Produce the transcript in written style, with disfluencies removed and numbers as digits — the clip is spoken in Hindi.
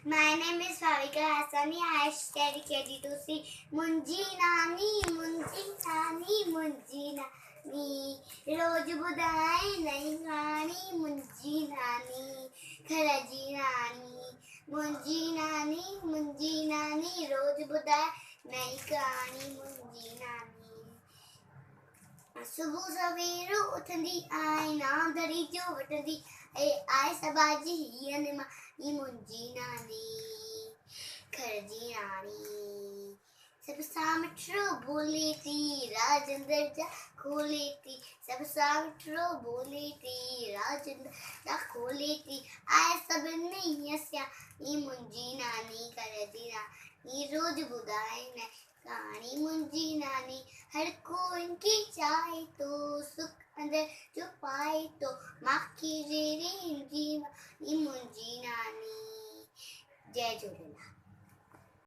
My name is Bhavika Hasani. I study KG2C. Muhinjee Nanee, Muhinjee Nanee, Muhinjee Nanee. रोज बुधाए नई कहानी मुंजी नानी खरजी नानी मुंजी नानी रोज बुधाए नई कहानी मुंजी नानी सुबह सवेरो उठंदी आए नाम धरी जो वठंदी आए सबाजी हीअ ने मां मुंजी नानी खरजी नानी सब सामठो बोले थी राजेंद्र जा खोले थी सब सामठो बोले थी राजेंद्र जा खोले थी आए सब नहीं हस्या मुंजी नानी खरजी नानी रोज बुधाए न कहानी मुंजी नानी हर को इनकी चाहे तो सुख अंदर जो पाए तो माखी रे रे मुंजी नानी जय झूलेलाल।